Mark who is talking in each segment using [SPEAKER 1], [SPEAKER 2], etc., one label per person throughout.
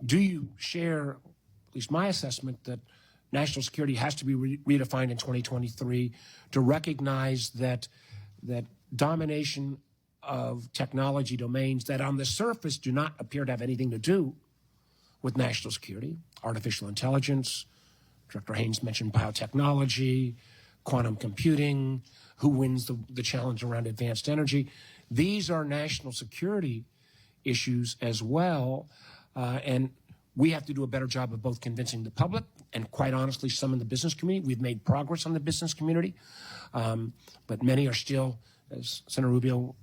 [SPEAKER 1] Do you share at least my assessment that national security has to be redefined in 2023 to recognize that domination of technology domains that on the surface do not appear to have anything to do with national security, artificial intelligence, Director Haynes mentioned biotechnology, quantum computing, who wins the challenge around advanced energy. These are national security issues as well, and we have to do a better job of both convincing the public and, quite honestly, some in the business community. We've made progress on the business community, but many are still, as Senator Rubio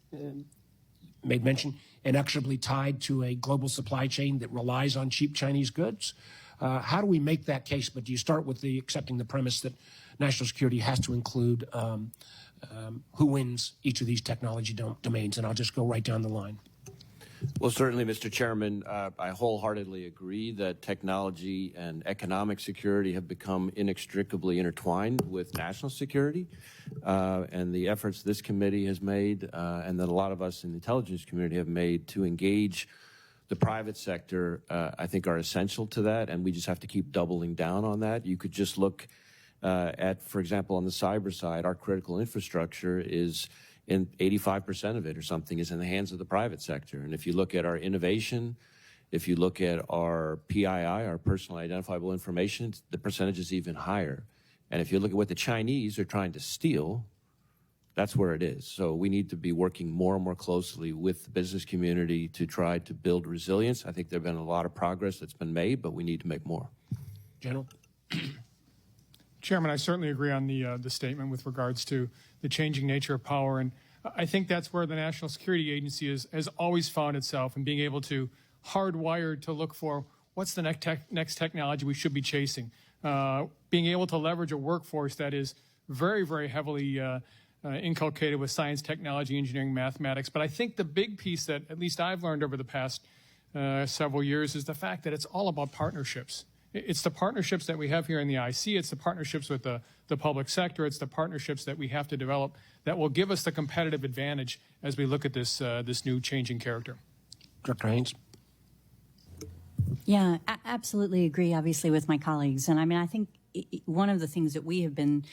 [SPEAKER 1] made mention, inexorably tied to a global supply chain that relies on cheap Chinese goods. How do we make that case? But do you start with accepting the premise that national security has to include who wins each of these technology domains? And I'll just go right down the line.
[SPEAKER 2] Well, certainly, Mr. Chairman, I wholeheartedly agree that technology and economic security have become inextricably intertwined with national security. And the efforts this committee has made and that a lot of us in the intelligence community have made to engage the private sector, I think, are essential to that. And we just have to keep doubling down on that. You could just look at, for example, on the cyber side, our critical infrastructure is in 85% of it or something is in the hands of the private sector. And if you look at our innovation, if you look at our PII, our personal identifiable information, the percentage is even higher. And if you look at what the Chinese are trying to steal, that's where it is. So we need to be working more and more closely with the business community to try to build resilience. I think there have been a lot of progress that's been made, but we need to make more.
[SPEAKER 1] General?
[SPEAKER 3] Chairman, I certainly agree on the statement with regards to the changing nature of power, and I think that's where the National Security Agency has always found itself in being able to hardwire to look for what's the next technology we should be chasing, being able to leverage a workforce that is very, very heavily inculcated with science, technology, engineering, mathematics. But I think the big piece that at least I've learned over the past several years is the fact that it's all about partnerships. It's the partnerships that we have here in the IC. It's the partnerships with the public sector. It's the partnerships that we have to develop that will give us the competitive advantage as we look at this new changing character.
[SPEAKER 1] Dr. Haynes?
[SPEAKER 4] Yeah, absolutely agree, obviously, with my colleagues. And I mean, I think one of the things that we have been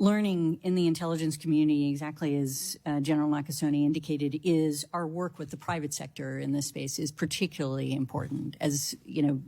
[SPEAKER 4] learning in the intelligence community, exactly as General Nakasone indicated, is our work with the private sector in this space is particularly important. As you know,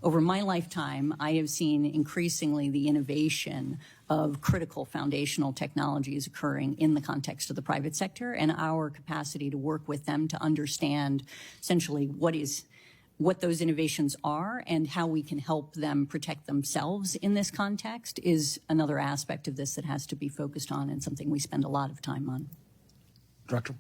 [SPEAKER 4] over my lifetime, I have seen increasingly the innovation of critical foundational technologies occurring in the context of the private sector, and our capacity to work with them to understand essentially what those innovations are and how we can help them protect themselves in this context is another aspect of this that has to be focused on and something we spend a lot of time on.
[SPEAKER 1] Director?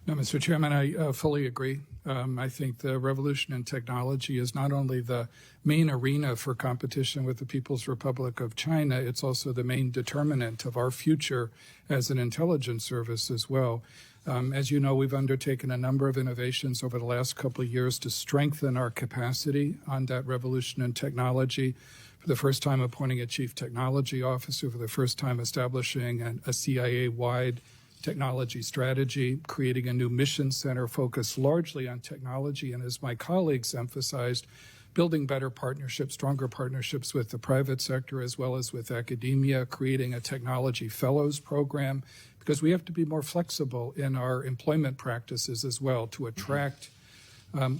[SPEAKER 5] No, Mr. Chairman, I fully agree. I think the revolution in technology is not only the main arena for competition with the People's Republic of China, it's also the main determinant of our future as an intelligence service as well. As you know, we've undertaken a number of innovations over the last couple of years to strengthen our capacity on that revolution in technology. For the first time, appointing a chief technology officer, for the first time establishing a CIA-wide technology strategy, creating a new mission center focused largely on technology, and as my colleagues emphasized, building better partnerships, stronger partnerships with the private sector as well as with academia, creating a technology fellows program, because we have to be more flexible in our employment practices as well to attract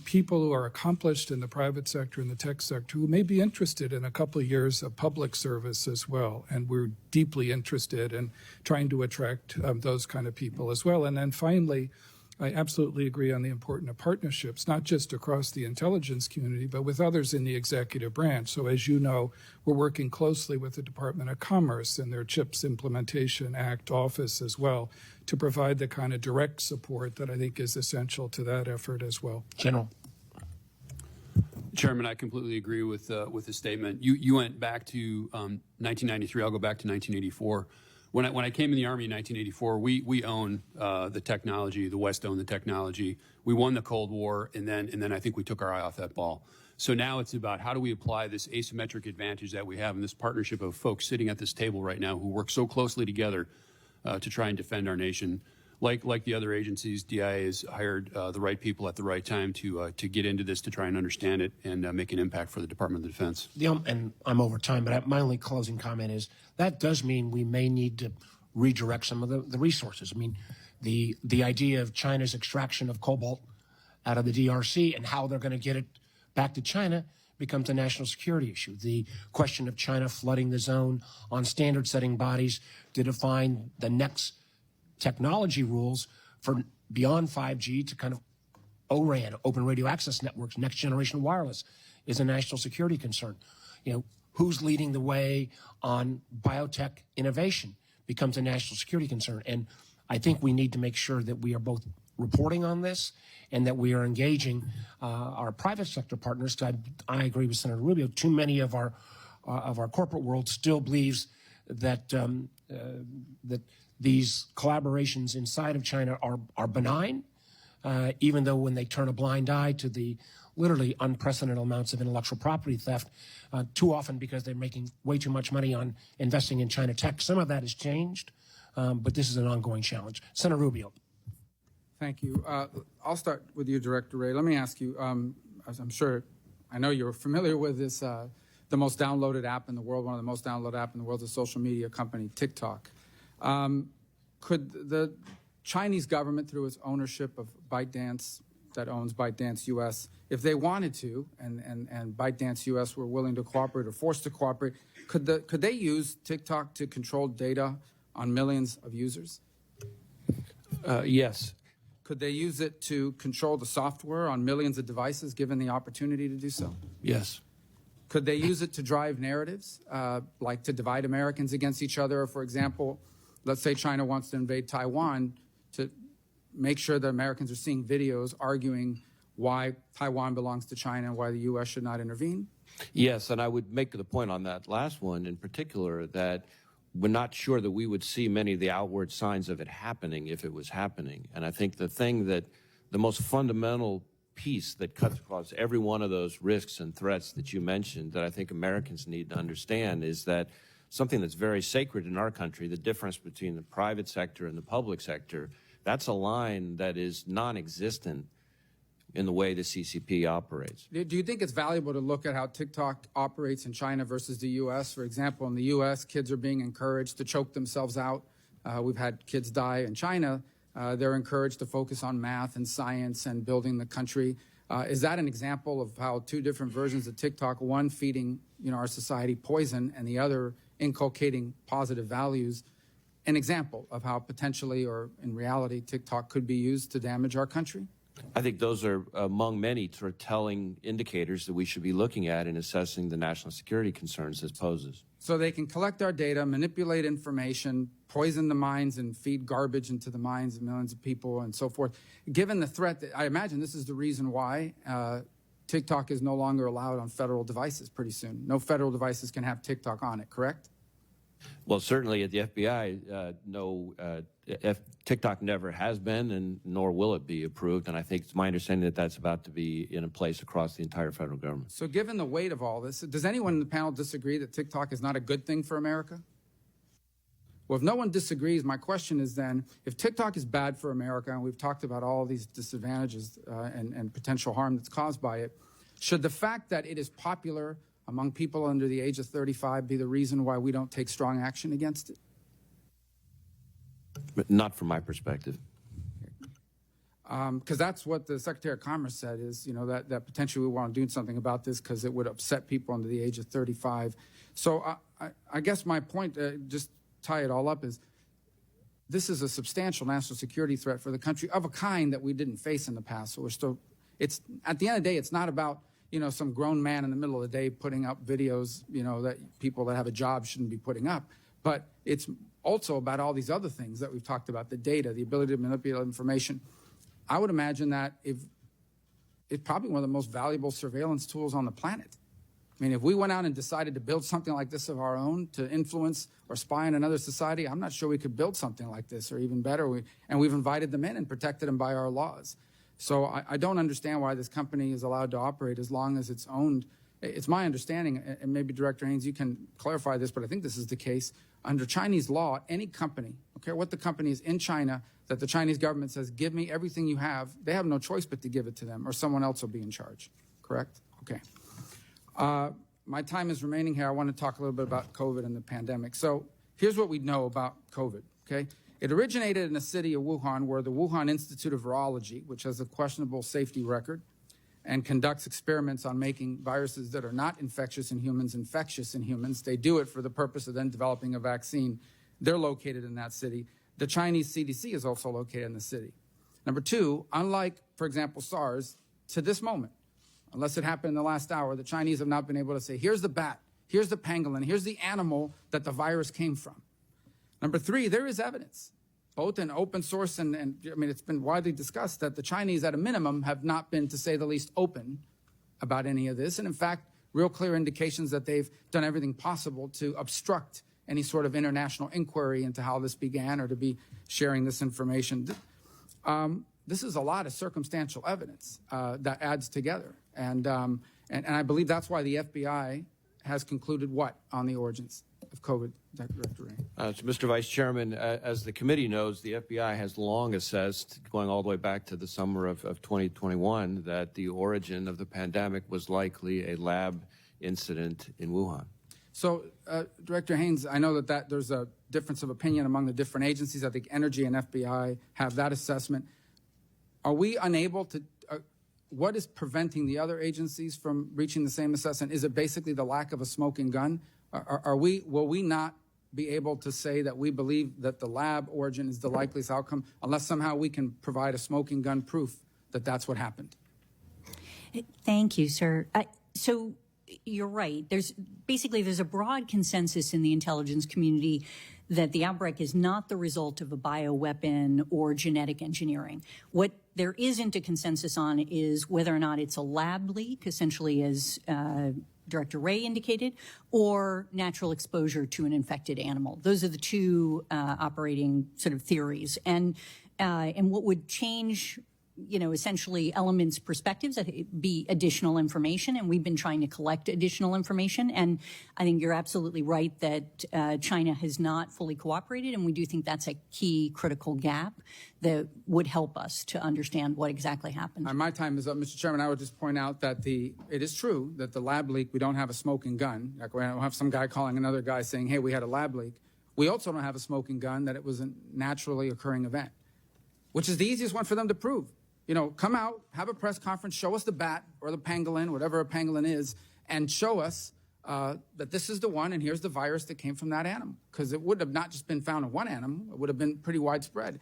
[SPEAKER 5] people who are accomplished in the private sector and the tech sector who may be interested in a couple of years of public service as well. And we're deeply interested in trying to attract those kind of people as well. And then finally, I absolutely agree on the importance of partnerships, not just across the intelligence community, but with others in the executive branch. So as you know, we're working closely with the Department of Commerce and their CHIPS Implementation Act office as well to provide the kind of direct support that I think is essential to that effort as well.
[SPEAKER 1] General?
[SPEAKER 6] Chairman, I completely agree with the statement. You went back to 1993. I'll go back to 1984. When I came in the Army in 1984, we owned the technology. The West owned the technology. We won the Cold War, and then I think we took our eye off that ball. So now it's about how do we apply this asymmetric advantage that we have in this partnership of folks sitting at this table right now who work so closely together to try and defend our nation like the other agencies, DIA has hired the right people at the right time to get into this, to try and understand it and make an impact for the Department of Defense.
[SPEAKER 1] And I'm over time, but my only closing comment is that does mean we may need to redirect some of the resources. I mean, the idea of China's extraction of cobalt out of the DRC and how they're going to get it back to China becomes a national security issue. The question of China flooding the zone on standard-setting bodies to define the next technology rules for beyond 5G to kind of ORAN, Open Radio Access Networks, next generation wireless, is a national security concern. You know, who's leading the way on biotech innovation becomes a national security concern. And I think we need to make sure that we are both reporting on this and that we are engaging our private sector partners. I agree with Senator Rubio. Too many of our corporate world still believes that that these collaborations inside of China are benign, even though when they turn a blind eye to the literally unprecedented amounts of intellectual property theft, too often because they're making way too much money on investing in China tech. Some of that has changed, but this is an ongoing challenge. Senator Rubio.
[SPEAKER 7] Thank you. I'll start with you, Director Wray. Let me ask you, as I'm sure, I know you're familiar with this, the most downloaded app in the world, one of the most downloaded app in the world, is a social media company, TikTok. Could the Chinese government, through its ownership of ByteDance, that owns ByteDance US, if they wanted to, and ByteDance US were willing to cooperate or forced to cooperate, could they use TikTok to control data on millions of users?
[SPEAKER 2] Yes.
[SPEAKER 7] Could they use it to control the software on millions of devices, given the opportunity to do so?
[SPEAKER 2] Yes.
[SPEAKER 7] Could they use it to drive narratives, like to divide Americans against each other? For example, let's say China wants to invade Taiwan, to make sure that Americans are seeing videos arguing why Taiwan belongs to China and why the U.S. should not intervene?
[SPEAKER 2] Yes, and I would make the point on that last one in particular that we're not sure that we would see many of the outward signs of it happening if it was happening. And I think the most fundamental piece that cuts across every one of those risks and threats that you mentioned that I think Americans need to understand is that something that's very sacred in our country, the difference between the private sector and the public sector, that's a line that is non-existent in the way the CCP operates.
[SPEAKER 7] Do you think it's valuable to look at how TikTok operates in China versus the U.S.? For example, in the U.S., kids are being encouraged to choke themselves out. We've had kids die in China. They're encouraged to focus on math and science and building the country. Is that an example of how two different versions of TikTok, one feeding our society poison and the other inculcating positive values, an example of how potentially or in reality TikTok could be used to damage our country?
[SPEAKER 2] I think those are among many sort of telling indicators that we should be looking at in assessing the national security concerns this poses.
[SPEAKER 7] So they can collect our data, manipulate information, poison the minds, and feed garbage into the minds of millions of people and so forth. Given the threat, that I imagine this is the reason why TikTok is no longer allowed on federal devices pretty soon. No federal devices can have TikTok on it, correct?
[SPEAKER 2] Well, certainly at the FBI, TikTok never has been, and nor will it be approved. And I think it's my understanding that that's about to be in place across the entire federal government.
[SPEAKER 7] So given the weight of all this, does anyone in the panel disagree that TikTok is not a good thing for America? Well, if no one disagrees, my question is then, if TikTok is bad for America, and we've talked about all these disadvantages and potential harm that's caused by it, should the fact that it is popular among people under the age of 35 be the reason why we don't take strong action against it?
[SPEAKER 2] But not from my perspective.
[SPEAKER 7] Because that's what the Secretary of Commerce said is, that potentially we want to do something about this because it would upset people under the age of 35. So I guess my point, just tie it all up, is this is a substantial national security threat for the country of a kind that we didn't face in the past. So it's at the end of the day, it's not about some grown man in the middle of the day putting up videos, that people that have a job shouldn't be putting up. But it's also about all these other things that we've talked about, the data, the ability to manipulate information. I would imagine that it's probably one of the most valuable surveillance tools on the planet. I mean, if we went out and decided to build something like this of our own to influence or spy on another society, I'm not sure we could build something like this or even better. And we've invited them in and protected them by our laws. So I don't understand why this company is allowed to operate as long as it's owned. It's my understanding, and maybe Director Haynes, you can clarify this, but I think this is the case. Under Chinese law, any company, okay, what the company is in China, that the Chinese government says, give me everything you have, they have no choice but to give it to them, or someone else will be in charge. Correct? Okay. My time is remaining here. I want to talk a little bit about COVID and the pandemic. So here's what we know about COVID, okay? It originated in the city of Wuhan, where the Wuhan Institute of Virology, which has a questionable safety record and conducts experiments on making viruses that are not infectious in humans infectious in humans. They do it for the purpose of then developing a vaccine. They're located in that city. The Chinese CDC is also located in the city. Number two, unlike, for example, SARS, to this moment, unless it happened in the last hour, the Chinese have not been able to say, here's the bat, here's the pangolin, here's the animal that the virus came from. Number three, there is evidence, both in open source and I mean, it's been widely discussed that the Chinese, at a minimum, have not been, to say the least, open about any of this. And in fact, real clear indications that they've done everything possible to obstruct any sort of international inquiry into how this began or to be sharing this information. This is a lot of circumstantial evidence that adds together. And I believe that's why the FBI has concluded what on the origins of COVID, Director Ray?
[SPEAKER 2] So, Mr. Vice Chairman, as the committee knows, the FBI has long assessed, going all the way back to the summer of 2021, that the origin of the pandemic was likely a lab incident in Wuhan.
[SPEAKER 7] So, Director Haynes, I know that there's a difference of opinion among the different agencies. I think Energy and FBI have that assessment. Are we unable to, what is preventing the other agencies from reaching the same assessment? Is it basically the lack of a smoking gun? Will we not be able to say that we believe that the lab origin is the likeliest outcome unless somehow we can provide a smoking gun proof that that's what happened?
[SPEAKER 4] Thank you, sir. So you're right. There's a broad consensus in the intelligence community that the outbreak is not the result of a bioweapon or genetic engineering. What there isn't a consensus on is whether or not it's a lab leak, essentially as Director Ray indicated, or natural exposure to an infected animal. Those are the two operating sort of theories. And what would change, essentially elements' perspectives, be additional information, and we've been trying to collect additional information. And I think you're absolutely right that China has not fully cooperated, and we do think that's a key critical gap that would help us to understand what exactly happened.
[SPEAKER 7] My time is up, Mr. Chairman. I would just point out that it is true that the lab leak, we don't have a smoking gun. Like we don't have some guy calling another guy saying, hey, we had a lab leak. We also don't have a smoking gun that it was a naturally occurring event, which is the easiest one for them to prove. Come out, have a press conference, show us the bat or the pangolin, whatever a pangolin is, and show us that this is the one and here's the virus that came from that animal. Because it would have not just been found in one animal, it would have been pretty widespread.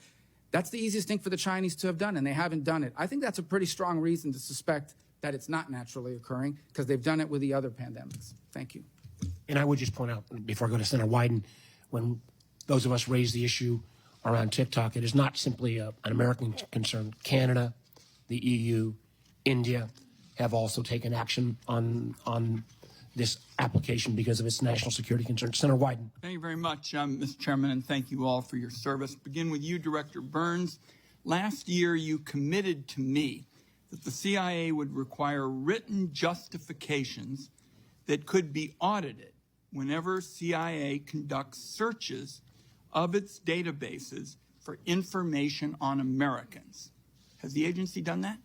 [SPEAKER 7] That's the easiest thing for the Chinese to have done, and they haven't done it. I think that's a pretty strong reason to suspect that it's not naturally occurring because they've done it with the other pandemics. Thank you.
[SPEAKER 1] And I would just point out, before I go to Senator Wyden, when those of us raise the issue around TikTok, it is not simply an American concern. Canada, the EU, India have also taken action on this application because of its national security concerns. Senator Wyden.
[SPEAKER 8] Thank you very much, Mr. Chairman, and thank you all for your service. Begin with you, Director Burns. Last year, you committed to me that the CIA would require written justifications that could be audited whenever CIA conducts searches of its databases for information on Americans. Has the agency done that?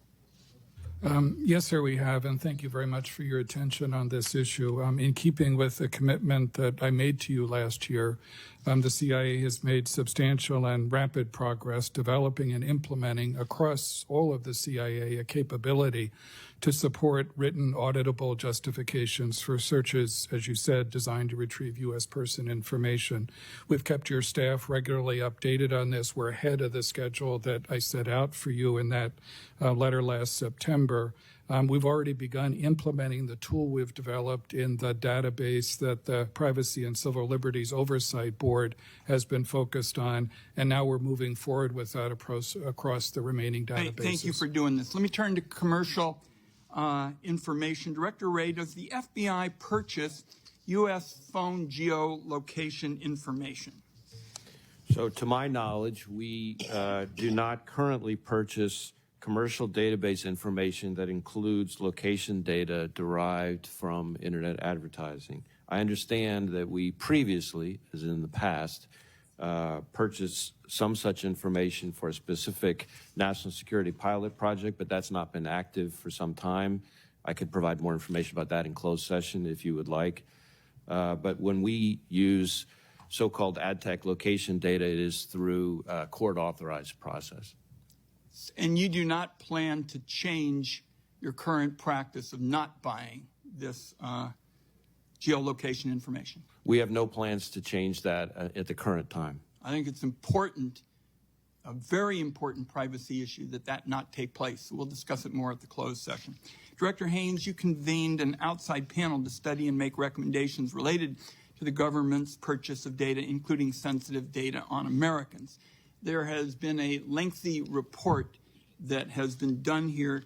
[SPEAKER 5] Yes, sir, we have, and thank you very much for your attention on this issue. In keeping with the commitment that I made to you last year, the CIA has made substantial and rapid progress developing and implementing across all of the CIA a capability to support written auditable justifications for searches, as you said, designed to retrieve U.S. person information. We've kept your staff regularly updated on this. We're ahead of the schedule that I set out for you in that letter last September. We've already begun implementing the tool we've developed in the database that the Privacy and Civil Liberties Oversight Board has been focused on, and now we're moving forward with that across the remaining databases.
[SPEAKER 8] Thank you for doing this. Let me turn to commercial information. Director Ray, does the FBI purchase U.S. phone geolocation information?
[SPEAKER 2] So to my knowledge, we do not currently purchase commercial database information that includes location data derived from internet advertising. I understand that we previously, as in the past, purchased some such information for a specific national security pilot project, but that's not been active for some time. I could provide more information about that in closed session if you would like. But when we use so-called ad tech location data, it is through a court-authorized process.
[SPEAKER 8] And you do not plan to change your current practice of not buying this geolocation information?
[SPEAKER 2] We have no plans to change that at the current time.
[SPEAKER 8] I think it's important, a very important privacy issue, that not take place. We'll discuss it more at the closed session. Director Haynes, you convened an outside panel to study and make recommendations related to the government's purchase of data, including sensitive data on Americans. There has been a lengthy report that has been done here.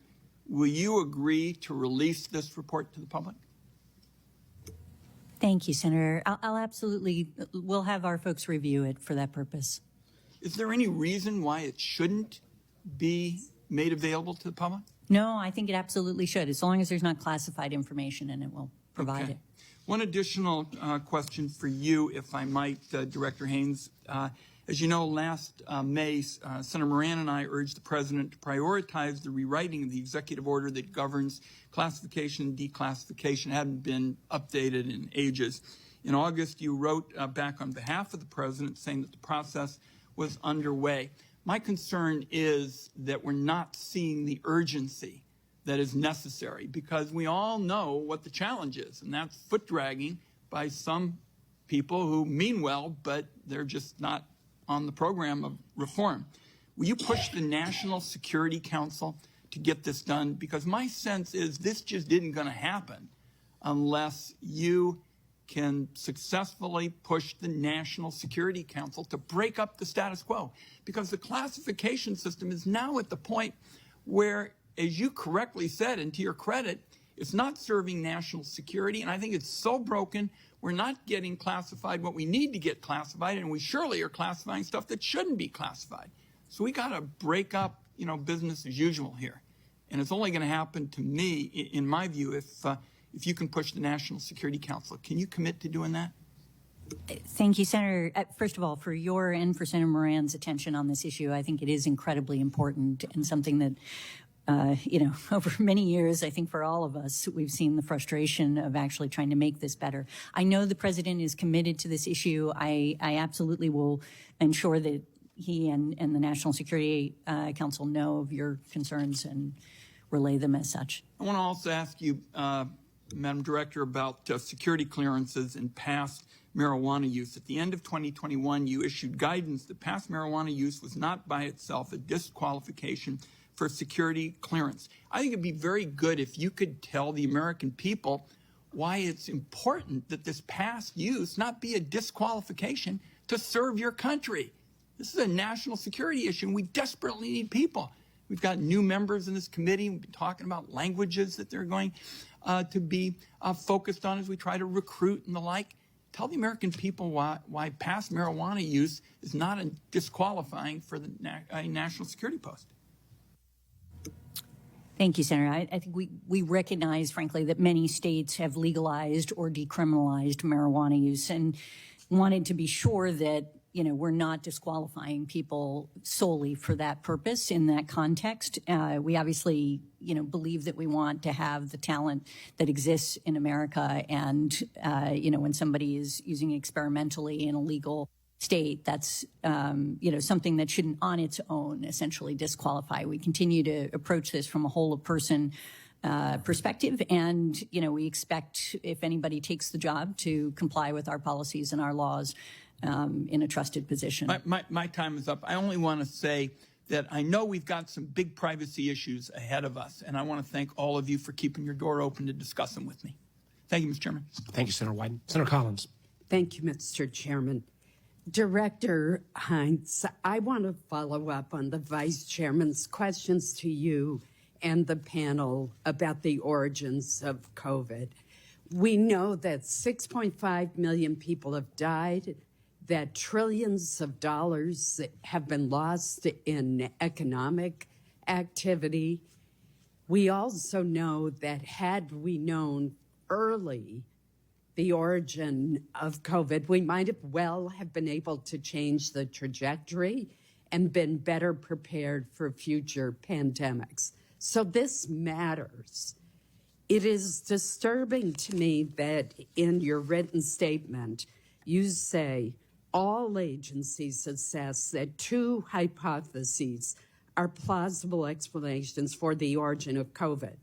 [SPEAKER 8] Will you agree to release this report to the public?
[SPEAKER 4] Thank you, Senator. I'll absolutely, we'll have our folks review it for that purpose.
[SPEAKER 8] Is there any reason why it shouldn't be made available to the public?
[SPEAKER 4] No, I think it absolutely should, as long as there's not classified information in it, we'll provide it.
[SPEAKER 8] One additional question for you, if I might, Director Haynes. As you know, last May, Senator Moran and I urged the President to prioritize the rewriting of the executive order that governs classification and declassification. It hadn't been updated in ages. In August, you wrote back on behalf of the President saying that the process was underway. My concern is that we're not seeing the urgency that is necessary, because we all know what the challenge is, and that's foot dragging by some people who mean well, but they're just not on the program of reform. Will you push the National Security Council to get this done? Because my sense is this just isn't going to happen unless you can successfully push the National Security Council to break up the status quo. Because the classification system is now at the point where, as you correctly said, and to your credit, it's not serving national security, and I think it's so broken, we're not getting classified what we need to get classified, and we surely are classifying stuff that shouldn't be classified. So we got to break up, business as usual here. And it's only going to happen, to me, in my view, if you can push the National Security Council. Can you commit to doing that?
[SPEAKER 4] Thank you, Senator. First of all, for your and for Senator Moran's attention on this issue, I think it is incredibly important and something that over many years, I think for all of us, we've seen the frustration of actually trying to make this better. I know the President is committed to this issue. I absolutely will ensure that he and the National Security Council know of your concerns and relay them as such.
[SPEAKER 8] I want to also ask you, Madam Director, about security clearances and past marijuana use. At the end of 2021, you issued guidance that past marijuana use was not by itself a disqualification for security clearance. I think it'd be very good if you could tell the American people why it's important that this past use not be a disqualification to serve your country. This is a national security issue, and we desperately need people. We've got new members in this committee. We've been talking about languages that they're going to be focused on as we try to recruit and the like. Tell the American people why past marijuana use is not disqualifying for the national security post.
[SPEAKER 4] Thank you, Senator. I think we recognize, frankly, that many states have legalized or decriminalized marijuana use, and wanted to be sure that we're not disqualifying people solely for that purpose in that context. We obviously, believe that we want to have the talent that exists in America, and when somebody is using it experimentally in a legal state, that's something that shouldn't on its own essentially disqualify. We continue to approach this from a whole of person perspective, and we expect if anybody takes the job to comply with our policies and our laws in a trusted position.
[SPEAKER 8] My time is up. I only want to say that I know we've got some big privacy issues ahead of us, and I want to thank all of you for keeping your door open to discuss them with me. Thank you, Mr. Chairman.
[SPEAKER 1] Thank you, Senator Wyden. Senator Collins.
[SPEAKER 9] Thank you, Mr. Chairman. Director Hines, I want to follow up on the Vice Chairman's questions to you and the panel about the origins of COVID. We know that 6.5 million people have died, that trillions of dollars have been lost in economic activity. We also know that had we known early the origin of COVID, we might have been able to change the trajectory and been better prepared for future pandemics. So this matters. It is disturbing to me that in your written statement, you say all agencies assess that two hypotheses are plausible explanations for the origin of COVID: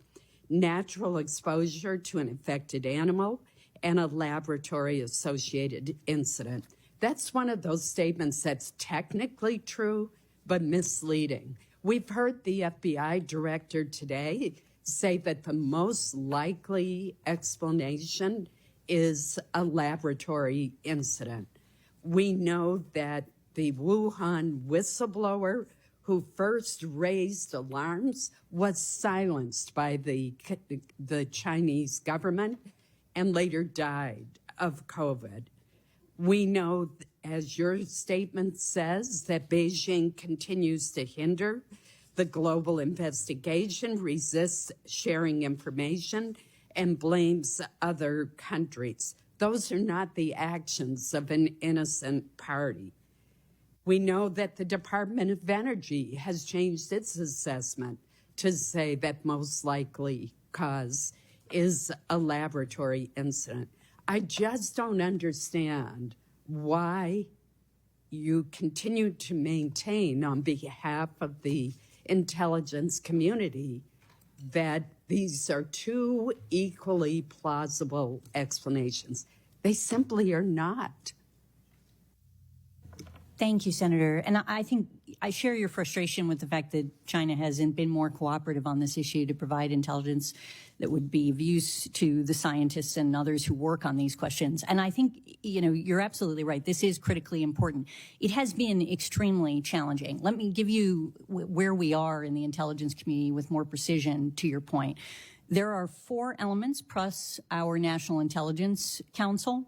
[SPEAKER 9] natural exposure to an infected animal and a laboratory-associated incident. That's one of those statements that's technically true, but misleading. We've heard the FBI director today say that the most likely explanation is a laboratory incident. We know that the Wuhan whistleblower who first raised alarms was silenced by the Chinese government and later died of COVID. We know, as your statement says, that Beijing continues to hinder the global investigation, resists sharing information, and blames other countries. Those are not the actions of an innocent party. We know that the Department of Energy has changed its assessment to say that most likely cause is a laboratory incident. I just don't understand why you continue to maintain on behalf of the intelligence community that these are two equally plausible explanations. They simply are not.
[SPEAKER 4] Thank you, Senator. And I think I share your frustration with the fact that China hasn't been more cooperative on this issue to provide intelligence that would be of use to the scientists and others who work on these questions. And I think, you're absolutely right. This is critically important. It has been extremely challenging. Let me give you where we are in the intelligence community with more precision to your point. There are 4 elements plus our National Intelligence Council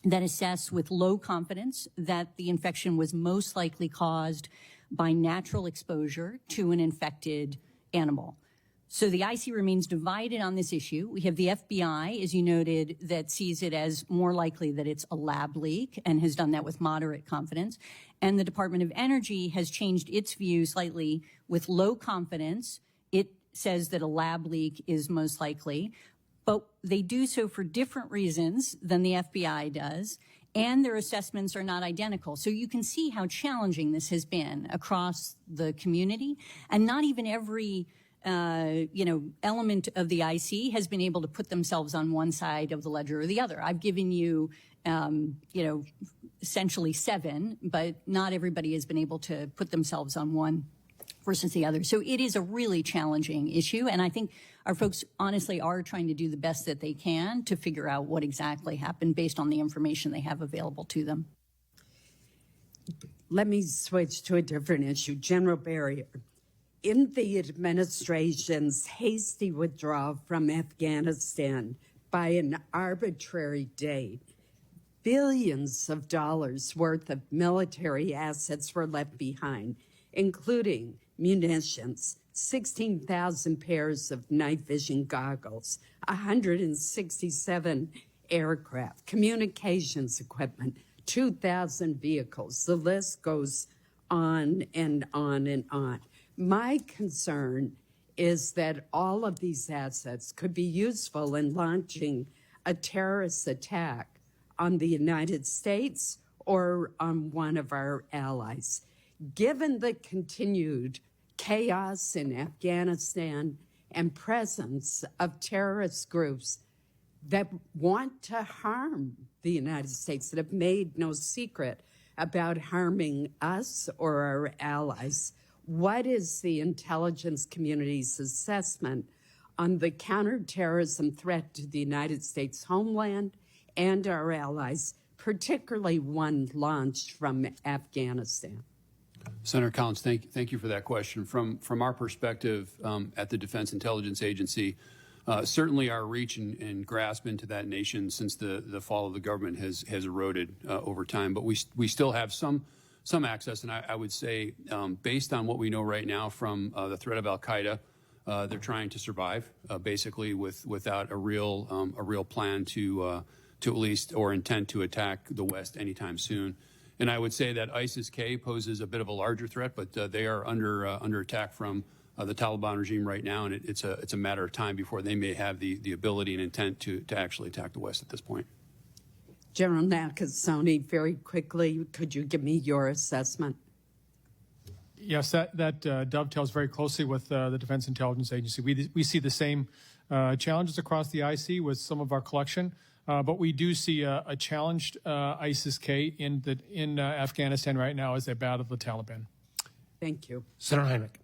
[SPEAKER 4] that assess with low confidence that the infection was most likely caused by natural exposure to an infected animal. So the IC remains divided on this issue. We have the FBI, as you noted, that sees it as more likely that it's a lab leak and has done that with moderate confidence. And the Department of Energy has changed its view slightly with low confidence. It says that a lab leak is most likely, but they do so for different reasons than the FBI does, and their assessments are not identical. So you can see how challenging this has been across the community, and not even every element of the IC has been able to put themselves on one side of the ledger or the other. I've given you, essentially 7, but not everybody has been able to put themselves on one versus the other. So it is a really challenging issue, and I think our folks honestly are trying to do the best that they can to figure out what exactly happened based on the information they have available to them.
[SPEAKER 9] Let me switch to a different issue, general barrier. In the administration's hasty withdrawal from Afghanistan by an arbitrary date, billions of dollars worth of military assets were left behind, including munitions, 16,000 pairs of night vision goggles, 167 aircraft, communications equipment, 2,000 vehicles. The list goes on and on and on. My concern is that all of these assets could be useful in launching a terrorist attack on the United States or on one of our allies. Given the continued chaos in Afghanistan and presence of terrorist groups that want to harm the United States, that have made no secret about harming us or our allies, what is the intelligence community's assessment on the counterterrorism threat to the United States homeland and our allies, particularly one launched from Afghanistan?
[SPEAKER 6] Senator Collins, thank you for that question. From our perspective at the Defense Intelligence Agency, certainly our reach and grasp into that nation since the fall of the government has eroded over time. But we still have some some access. And I would say, based on what we know right now from the threat of Al-Qaeda, they're trying to survive, basically without a real plan to at least, or intent to attack the West anytime soon. And I would say that ISIS-K poses a bit of a larger threat, but they are under attack from the Taliban regime right now, and it's a matter of time before they may have the ability and intent to actually attack the West at this point.
[SPEAKER 9] General Nakasone, very quickly, could you give me your assessment?
[SPEAKER 3] Yes, that dovetails very closely with the Defense Intelligence Agency. We see the same challenges across the IC with some of our collection, but we do see a challenged ISIS-K in Afghanistan right now as they battle the Taliban.
[SPEAKER 9] Thank you.
[SPEAKER 1] Senator Heinrich.